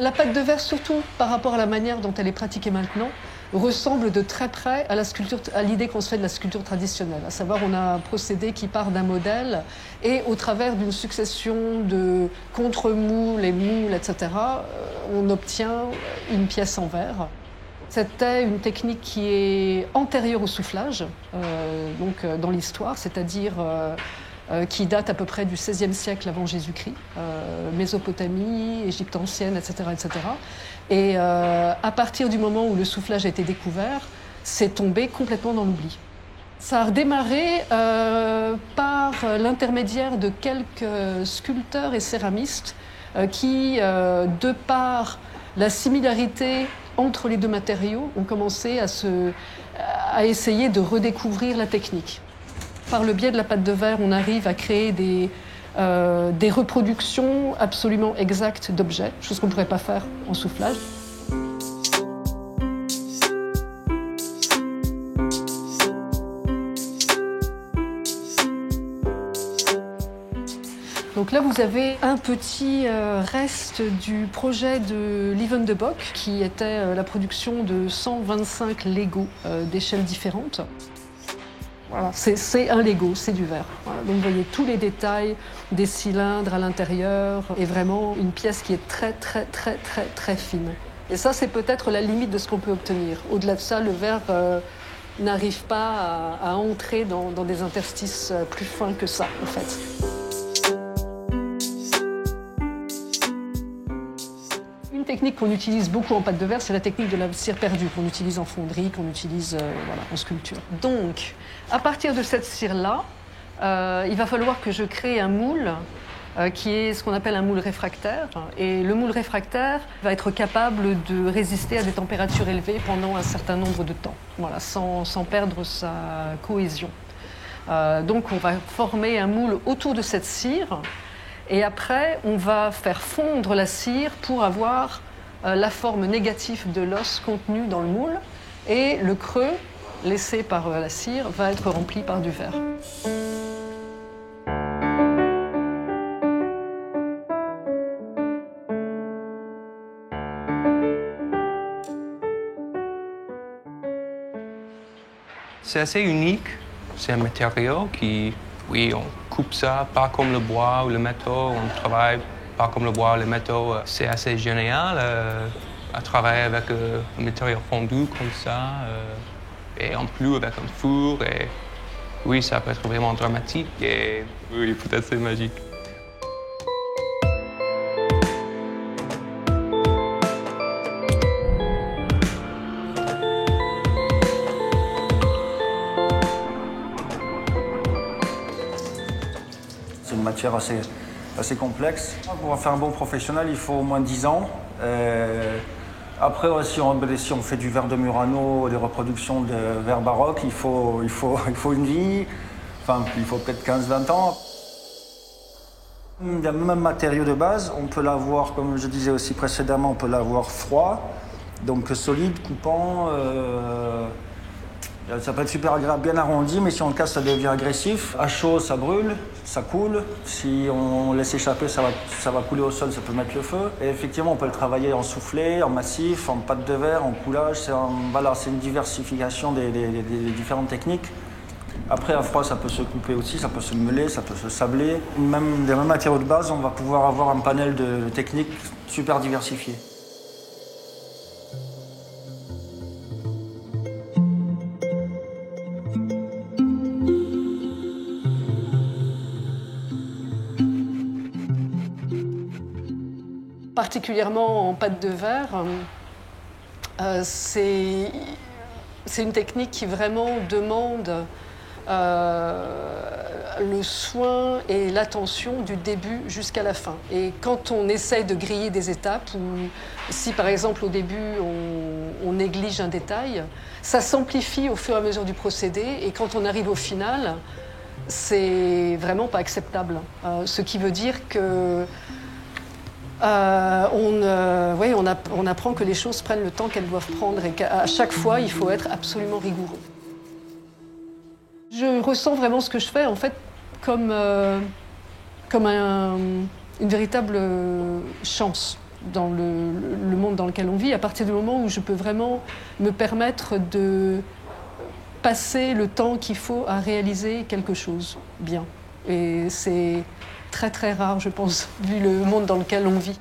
La pâte de verre, surtout par rapport à la manière dont elle est pratiquée maintenant, ressemble de très près à à l'idée qu'on se fait de la sculpture traditionnelle. À savoir, on a un procédé qui part d'un modèle et au travers d'une succession de contre-moules et moules, etc., on obtient une pièce en verre. C'était une technique qui est antérieure au soufflage, dans l'histoire, c'est-à-dire qui date à peu près du XVIe siècle avant Jésus-Christ, Mésopotamie, Égypte ancienne, etc., etc. Et à partir du moment où le soufflage a été découvert, c'est tombé complètement dans l'oubli. Ça a redémarré par l'intermédiaire de quelques sculpteurs et céramistes qui, de par la similarité entre les deux matériaux, ont commencé à essayer de redécouvrir la technique. Par le biais de la pâte de verre, on arrive à créer des reproductions absolument exactes d'objets, chose qu'on ne pourrait pas faire en soufflage. Donc là, vous avez un petit reste du projet de Lieven de Bock, qui était la production de 125 Legos d'échelles différentes. Voilà, c'est un Lego, c'est du verre. Voilà, donc vous voyez tous les détails des cylindres à l'intérieur et vraiment une pièce qui est très, très, très, très, très fine. Et ça, c'est peut-être la limite de ce qu'on peut obtenir. Au-delà de ça, le verre n'arrive pas à entrer dans des interstices plus fins que ça, en fait. Une technique qu'on utilise beaucoup en pâte de verre, c'est la technique de la cire perdue, qu'on utilise en fonderie, qu'on utilise en sculpture. Donc, à partir de cette cire-là, il va falloir que je crée un moule qui est ce qu'on appelle un moule réfractaire. Et le moule réfractaire va être capable de résister à des températures élevées pendant un certain nombre de temps, voilà, sans perdre sa cohésion. Donc, on va former un moule autour de cette cire. Et après, on va faire fondre la cire pour avoir la forme négative de l'os contenu dans le moule. Et le creux, laissé par la cire, va être rempli par du verre. C'est assez unique. C'est un matériau qui, oui, on coupe ça, pas comme le bois ou le métaux, on travaille pas comme le bois ou le métaux. C'est assez génial à travailler avec un matériau fondu comme ça, et en plus avec un four. Et oui, ça peut être vraiment dramatique et oui, peut-être c'est magique. C'est une matière assez complexe. Pour faire un bon professionnel, il faut au moins 10 ans. Après, si on fait du verre de Murano, des reproductions de verre baroque, il faut une vie. Enfin, il faut peut-être 15-20 ans. Le même matériau de base, on peut l'avoir, comme je disais aussi précédemment, on peut l'avoir froid, donc solide, coupant. Ça peut être super agréable, bien arrondi, mais si on le casse, ça devient agressif. À chaud, ça brûle, ça coule. Si on laisse échapper, ça va couler au sol, ça peut mettre le feu. Et effectivement, on peut le travailler en soufflé, en massif, en pâte de verre, en coulage. C'est une diversification des différentes techniques. Après, à froid, ça peut se couper aussi, ça peut se meuler, ça peut se sabler. Même des mêmes matériaux de base, on va pouvoir avoir un panel de techniques super diversifié. Particulièrement en pâte de verre, c'est une technique qui vraiment demande le soin et l'attention du début jusqu'à la fin. Et quand on essaye de griller des étapes, ou si par exemple au début on néglige un détail, ça s'amplifie au fur et à mesure du procédé, et quand on arrive au final, c'est vraiment pas acceptable. Ce qui veut dire que on apprend que les choses prennent le temps qu'elles doivent prendre et qu'à chaque fois, il faut être absolument rigoureux. Je ressens vraiment ce que je fais, en fait, comme une véritable chance. dans le monde dans lequel on vit, à partir du moment où je peux vraiment me permettre de passer le temps qu'il faut à réaliser quelque chose bien. Et c'est très très rare, je pense, vu le monde dans lequel on vit.